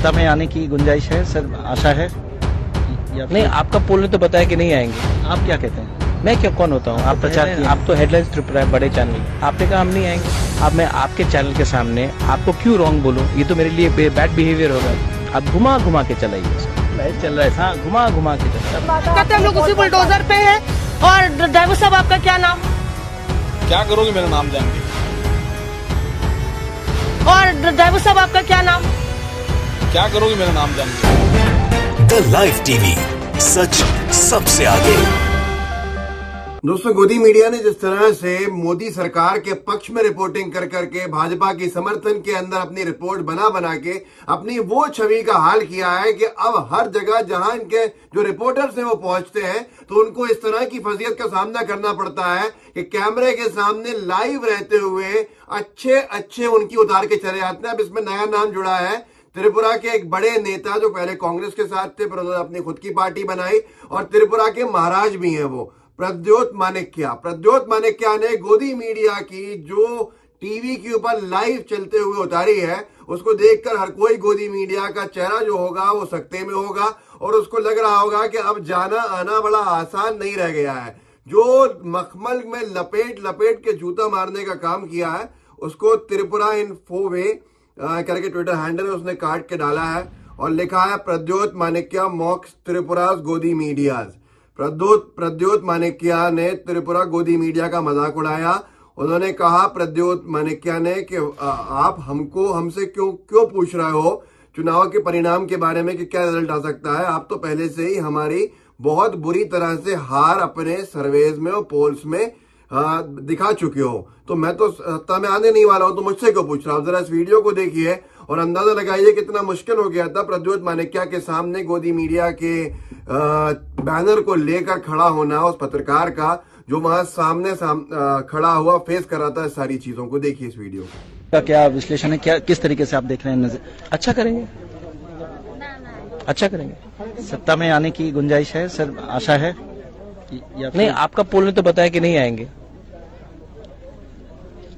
सत्ता में आने की गुंजाइश है सर, आशा है या नहीं, आपका पोल ने तो बताया कि नहीं आएंगे। आप क्या कहते हैं? मैं क्या कौन होता हूँ? आप प्रचार किए, आप तो हेडलाइंस त्रिपुरा बड़े चैनल, आपने कहा हम नहीं आएंगे। अब मैं आपके चैनल के सामने आपको क्यों रॉन्ग बोलूं? ये तो मेरे लिए बैड बिहेवियर होगा। आप घुमा घुमा के चलाइए, लाइव चल रहा है। हाँ, घुमा घुमा के चलाइए। कहते हम लोग उसी बुलडोजर पे हैं। और ड्राइवर साहब आपका क्या नाम? क्या करोगे मेरा नाम जान के? और ड्राइवर साहब आपका क्या नाम? क्या करोगे मेरा नाम जान के? द लाइव टीवी, सच सबसे आगे। दोस्तों, गोदी मीडिया ने जिस तरह से मोदी सरकार के पक्ष में रिपोर्टिंग कर करके भाजपा की समर्थन के अंदर अपनी रिपोर्ट बना के अपनी वो छवि का हाल किया है कि अब हर जगह जहां इनके जो रिपोर्टर्स हैं वो पहुंचते हैं तो उनको इस तरह की फजीयत का सामना करना पड़ता है कि कैमरे के सामने लाइव रहते हुए अच्छे उनकी उतार के चले जाते हैं। अब इसमें नया नाम जुड़ा है त्रिपुरा के एक बड़े नेता जो पहले कांग्रेस के साथ थे, फिर उन्होंने अपनी खुद की पार्टी बनाई और त्रिपुरा के महाराज भी हैं वो प्रद्योत माणिक्या ने गोदी मीडिया की जो टीवी के ऊपर लाइव चलते हुए उतारी है उसको देखकर हर कोई गोदी मीडिया का चेहरा जो होगा वो सकते में होगा और उसको लग रहा होगा कि अब जाना आना बड़ा आसान नहीं रह गया है। जो मखमल में लपेट के जूता मारने का काम किया है उसको त्रिपुरा इन 4 वे करके ट्विटर हैंडल में उसने काट के डाला है और लिखा है प्रद्योत माणिक्या मॉक्स त्रिपुरा's गोदी मीडियाज। प्रद्योत माणिक्या ने त्रिपुरा गोदी मीडिया का मजाक उड़ाया। उन्होंने कहा प्रद्योत माणिक्या ने कि आप हमसे क्यों पूछ रहे हो चुनाव के परिणाम के बारे में कि क्या रिजल्ट आ सकता है? आप तो पहले से ही हमारी बहुत बुरी तरह से हार अपने सर्वेज में और पोल्स में दिखा चुके हो, तो मैं तो सत्ता में आने नहीं वाला हूं, तो मुझसे क्यों पूछ रहा हूं? जरा इस वीडियो को देखिए और अंदाजा लगाइए कितना मुश्किल हो गया था प्रद्योत माणिक्या के सामने गोदी मीडिया के बैनर को लेकर खड़ा होना उस पत्रकार का जो वहां सामने खड़ा हुआ फेस कर रहा था सारी चीजों को। देखिए इस वीडियो का क्या विश्लेषण है, क्या किस तरीके से आप देख रहे हैं? नजर अच्छा करेंगे। सत्ता में आने की गुंजाइश है सर, आशा है या नहीं, आपका पोल ने तो बताया कि नहीं आएंगे।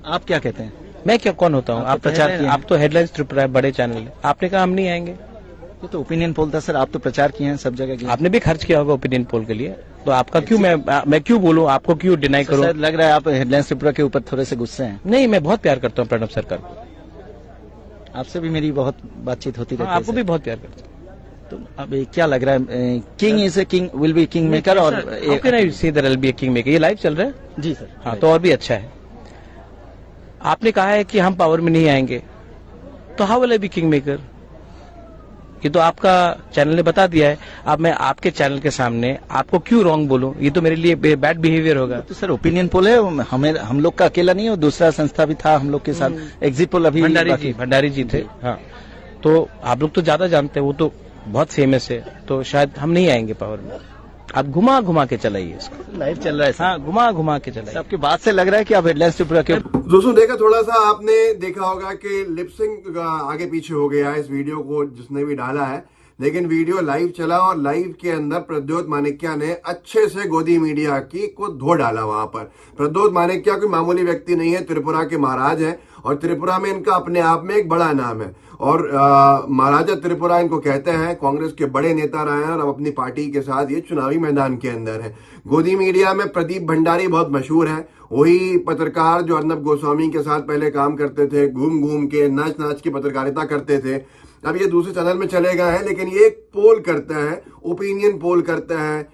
आप क्या कहते हैं? मैं क्या कौन होता हूँ? आप प्रचार किए, आप तो हेडलाइंस त्रिपुरा बड़े चैनल, आपने कहा हम नहीं आएंगे। ये तो ओपिनियन पोल था सर, आप तो प्रचार किए हैं सब जगह। आपने भी खर्च किया होगा ओपिनियन पोल के लिए, तो आपका क्यों मैं क्यों बोलूं, आपको क्यों डिनाई करूं? सर लग रहा है आप हेडलाइंस त्रिपुरा के ऊपर थोड़े से गुस्से हैं। नहीं, मैं बहुत प्यार करता हूं प्रणब सरकार को। आपसे भी मेरी बहुत बातचीत होती रहती है। आपको भी बहुत प्यार करता हूं। तो अब क्या लग रहा है, king is a king, will be king maker और किंग मेकर, ये लाइव चल रहा है जी सर। हाँ, तो और भी अच्छा है। आपने कहा है कि हम पावर में नहीं आएंगे, तो how will I be king maker? ये तो आपका चैनल ने बता दिया है। अब मैं आपके चैनल के सामने आपको क्यों रॉन्ग बोलूं? ये तो मेरे लिए बैड बिहेवियर होगा। तो सर ओपिनियन पोल है, हम लोग का अकेला नहीं है, दूसरा संस्था भी था हम लोग के साथ। एग्जिट पोल अभी भंडारी जी थे। हाँ, तो आप लोग तो ज्यादा जानते हैं, वो तो बहुत फेमस है, तो शायद हम नहीं आएंगे पावर में। आप घुमा घुमा के चलाइए इसको, लाइव चल रहा है। हाँ, घुमा घुमा के चलाइए। आपकी बात से लग रहा है कि आप हेडलाइंस त्रिपुरा के दोस्तों देखा, थोड़ा सा आपने देखा होगा कि लिपसिंग आगे पीछे हो गया है इस वीडियो को जिसने भी डाला है, लेकिन वीडियो लाइव चला और लाइव के अंदर प्रद्योत माणिक्या ने अच्छे से गोदी मीडिया की को धो डाला। वहां पर प्रद्योत माणिक्या कोई मामूली व्यक्ति नहीं है, त्रिपुरा के महाराज हैं और त्रिपुरा में इनका अपने आप में एक बड़ा नाम है और महाराजा त्रिपुरा इनको कहते हैं। कांग्रेस के बड़े नेता रहे हैं और अब अपनी पार्टी के साथ ये चुनावी मैदान के अंदर है। गोदी मीडिया में प्रदीप भंडारी बहुत मशहूर है, वही पत्रकार जो अर्नब गोस्वामी के साथ पहले काम करते थे, घूम के नाच की पत्रकारिता करते थे। अब ये दूसरे चैनल में चले गए हैं, लेकिन ये एक पोल करते हैं, ओपिनियन पोल करते हैं,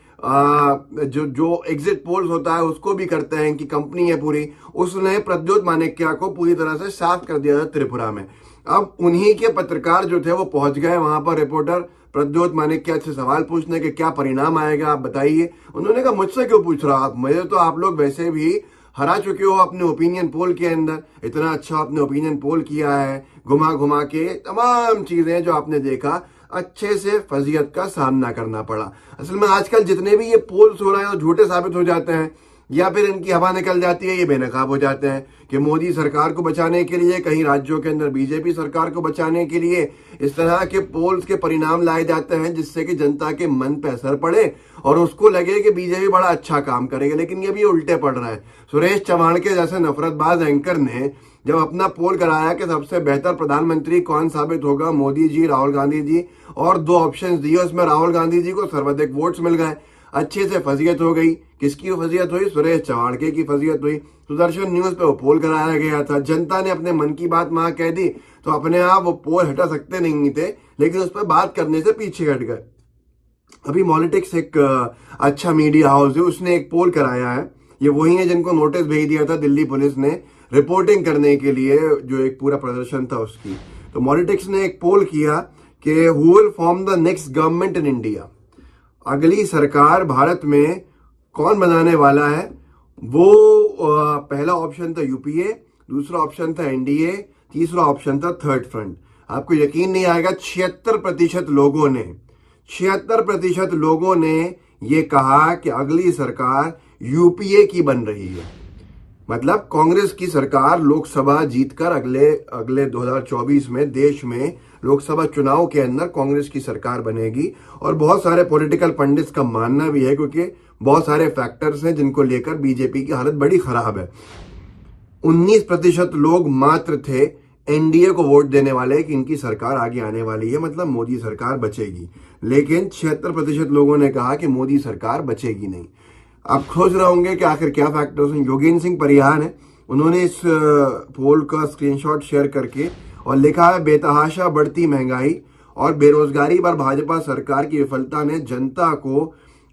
जो एग्जिट पोल्स होता है उसको भी करते हैं, इनकी कंपनी है पूरी। उसने प्रद्योत माणिक्या को पूरी तरह से साफ कर दिया था त्रिपुरा में। अब उन्हीं के पत्रकार जो थे वो पहुंच गए वहां पर, रिपोर्टर प्रद्योत माणिक्या से सवाल पूछने के क्या परिणाम आएगा आप बताइए। उन्होंने कहा मुझसे क्यों पूछ रहा आप, मुझे तो आप लोग वैसे भी हरा चुके हो अपने ओपिनियन पोल के अंदर। इतना अच्छा आपने ओपिनियन पोल किया है, घुमा के तमाम चीजें जो आपने देखा, अच्छे से फजीयत का सामना करना पड़ा। असल में आजकल जितने भी ये पोल्स हो रहे हैं तो झूठे साबित हो जाते हैं। या फिर इनकी हवा निकल जाती है, ये बेनकाब हो जाते हैं कि मोदी सरकार को बचाने के लिए, कहीं राज्यों के अंदर बीजेपी सरकार को बचाने के लिए इस तरह के पोल्स के परिणाम लाए जाते हैं जिससे कि जनता के मन पे असर पड़े और उसको लगे कि बीजेपी बड़ा अच्छा काम करेगा। लेकिन ये भी उल्टे पड़ रहा है। सुरेश चौहान के जैसे नफरतबाज एंकर ने जब अपना पोल कराया कि सबसे बेहतर प्रधानमंत्री कौन साबित होगा, मोदी जी, राहुल गांधी जी, और 2 ऑप्शन दिए, उसमें राहुल गांधी जी को सर्वाधिक वोट्स मिल गए। अच्छे से फजीयत हो गई। किसकी फजीयत हुई? सुरेश चौहान की फजीयत हुई। सुदर्शन न्यूज पे वो पोल कराया गया था, जनता ने अपने मन की बात वहां कह दी तो अपने आप वो पोल हटा सकते नहीं थे, लेकिन उस पर बात करने से पीछे हट गए। अभी मॉलिटिक्स एक अच्छा मीडिया हाउस है, उसने एक पोल कराया है। ये वही है जिनको नोटिस भेज दिया था दिल्ली पुलिस ने रिपोर्टिंग करने के लिए, जो एक पूरा प्रदर्शन था उसकी। तो मॉलिटिक्स ने एक पोल किया कि who will form the next government in India, अगली सरकार भारत में कौन बनाने वाला है। वो पहला ऑप्शन था यूपीए, दूसरा ऑप्शन था एनडीए, तीसरा ऑप्शन था थर्ड फ्रंट। आपको यकीन नहीं आएगा, 76% लोगों ने ये कहा कि अगली सरकार यूपीए की बन रही है। मतलब कांग्रेस की सरकार लोकसभा जीतकर अगले 2024 में देश में लोकसभा चुनाव के अंदर कांग्रेस की सरकार बनेगी। और बहुत सारे पॉलिटिकल पंडित्स का मानना भी है, क्योंकि बहुत सारे फैक्टर्स हैं जिनको लेकर बीजेपी की हालत बड़ी खराब है। 19% लोग मात्र थे एनडीए को वोट देने वाले कि इनकी सरकार आगे आने वाली है, मतलब मोदी सरकार बचेगी। लेकिन 76% लोगों ने कहा कि मोदी सरकार बचेगी नहीं। आप सोच रहे होंगे कि आखिर क्या फैक्टर्स हैं। योगेंद्र सिंह परिहार है, उन्होंने इस पोल का स्क्रीनशॉट शेयर करके और लिखा है, बेतहाशा बढ़ती महंगाई और बेरोजगारी पर भाजपा सरकार की विफलता ने जनता को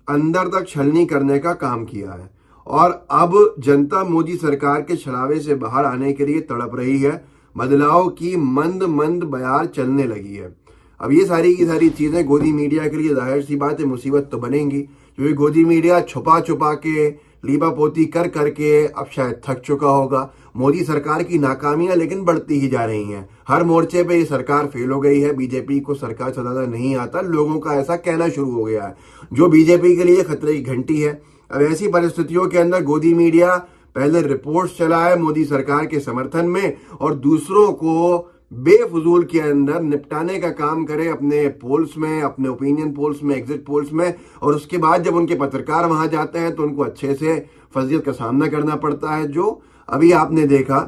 अंदर तक छलनी करने का काम किया है और अब जनता मोदी सरकार के छलावे से बाहर आने के लिए तड़प रही है। बदलाव की मंद मंद बयार चलने लगी है। अब ये सारी की सारी चीजें गोदी मीडिया के लिए जाहिर सी बात है मुसीबत तो बनेंगी, क्योंकि गोदी मीडिया छुपा छुपा के लीबा पोती कर करके अब शायद थक चुका होगा। मोदी सरकार की नाकामियां लेकिन बढ़ती ही जा रही हैं। हर मोर्चे पे ये सरकार फेल हो गई है, बीजेपी को सरकार चलाना नहीं आता, लोगों का ऐसा कहना शुरू हो गया है, जो बीजेपी के लिए खतरे की घंटी है। अब ऐसी परिस्थितियों के अंदर गोदी मीडिया पहले रिपोर्ट्स चलाए मोदी सरकार के समर्थन में और दूसरों को बेफजूल के अंदर निपटाने का काम करे अपने पोल्स में, अपने ओपिनियन पोल्स में, एग्जिट पोल्स में, और उसके बाद जब उनके पत्रकार वहां जाते हैं तो उनको अच्छे से फजीयत का सामना करना पड़ता है। जो अभी आपने देखा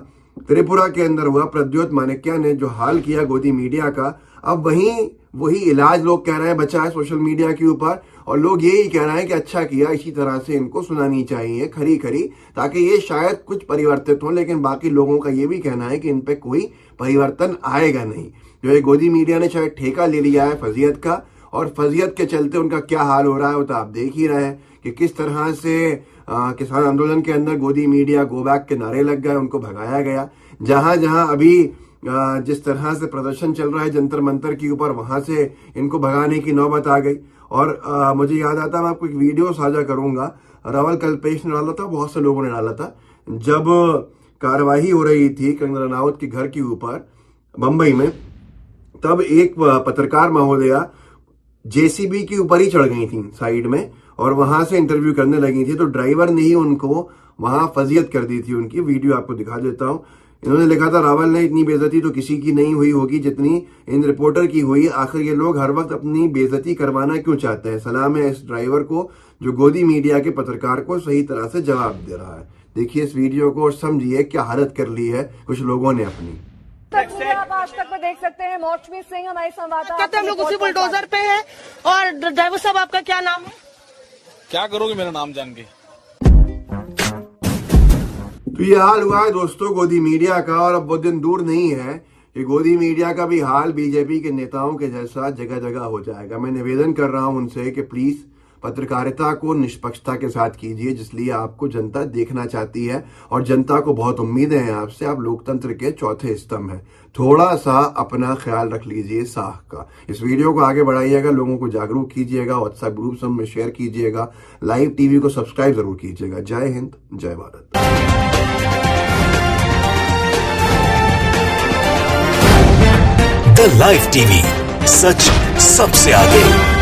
त्रिपुरा के अंदर हुआ, प्रद्योत माणिक्य ने जो हाल किया गोदी मीडिया का, अब वही इलाज लोग कह रहे हैं बचा है सोशल मीडिया के ऊपर, और लोग यही कह रहे हैं कि अच्छा किया, इसी तरह से इनको सुनानी चाहिए खरी खरी, ताकि ये शायद कुछ परिवर्तित हो। लेकिन बाकी लोगों का ये भी कहना है कि इन पे कोई परिवर्तन आएगा नहीं। जो ये गोदी मीडिया ने शायद ठेका ले लिया है फजीयत का, और फजीयत के चलते उनका क्या हाल हो रहा है वो तो आप देख ही रहे हैं कि किस तरह से किसान आंदोलन के अंदर गोदी मीडिया गो बैक के नारे लग गए, उनको भगाया गया। जहां जहां अभी जिस तरह से प्रदर्शन चल रहा है जंतर मंतर के ऊपर, वहां से इनको भगाने की नौबत आ गई। और मुझे याद आता, मैं आपको एक वीडियो साझा करूंगा, रावल कल्पेश ने डाला था, बहुत से लोगों ने डाला था, जब कार्यवाही हो रही थी कंगना रनावत के घर के ऊपर बंबई में, तब एक पत्रकार महोदया जेसीबी के ऊपर ही चढ़ गई थी साइड में और वहां से इंटरव्यू करने लगी थी। तो ड्राइवर ने ही उनको वहां फजीयत कर दी थी। उनकी वीडियो आपको दिखा देता हूं। इन्होंने लिखा था, रावल ने इतनी बेइज्जती तो किसी की नहीं हुई होगी जितनी इन रिपोर्टर की हुई। आखिर ये लोग हर वक्त अपनी बेइज्जती करवाना क्यों चाहते हैं। सलाम है इस ड्राइवर को जो गोदी मीडिया के पत्रकार को सही तरह से जवाब दे रहा है। देखिए इस वीडियो को और समझिए क्या हालत कर ली है कुछ लोगों ने अपनी। आप आज तक में देख सकते हैं मौसमी सिंह हमारे संवाददाता। हम लोग उसी बुलडोजर पे हैं। और ड्राइवर साहब आपका क्या नाम है? क्या करोगे मेरा नाम जान के? तो ये हाल हुआ है दोस्तों गोदी मीडिया का, और अब बहुत दिन दूर नहीं है कि गोदी मीडिया का भी हाल बीजेपी के नेताओं के जैसा जगह जगह हो जाएगा। मैं निवेदन कर रहा हूं उनसे कि प्लीज पत्रकारिता को निष्पक्षता के साथ कीजिए, जिसलिए आपको जनता देखना चाहती है और जनता को बहुत उम्मीदें हैं आपसे। आप लोकतंत्र के चौथे स्तंभ हैं। थोड़ा सा अपना ख्याल रख लीजिए साह का। इस वीडियो को आगे बढ़ाइएगा, लोगों को जागरूक कीजिएगा, व्हाट्सएप ग्रुप में शेयर कीजिएगा, लाइव टीवी को सब्सक्राइब जरूर कीजिएगा। जय हिंद, जय भारत। द लाइव टीवी, सच सबसे आगे।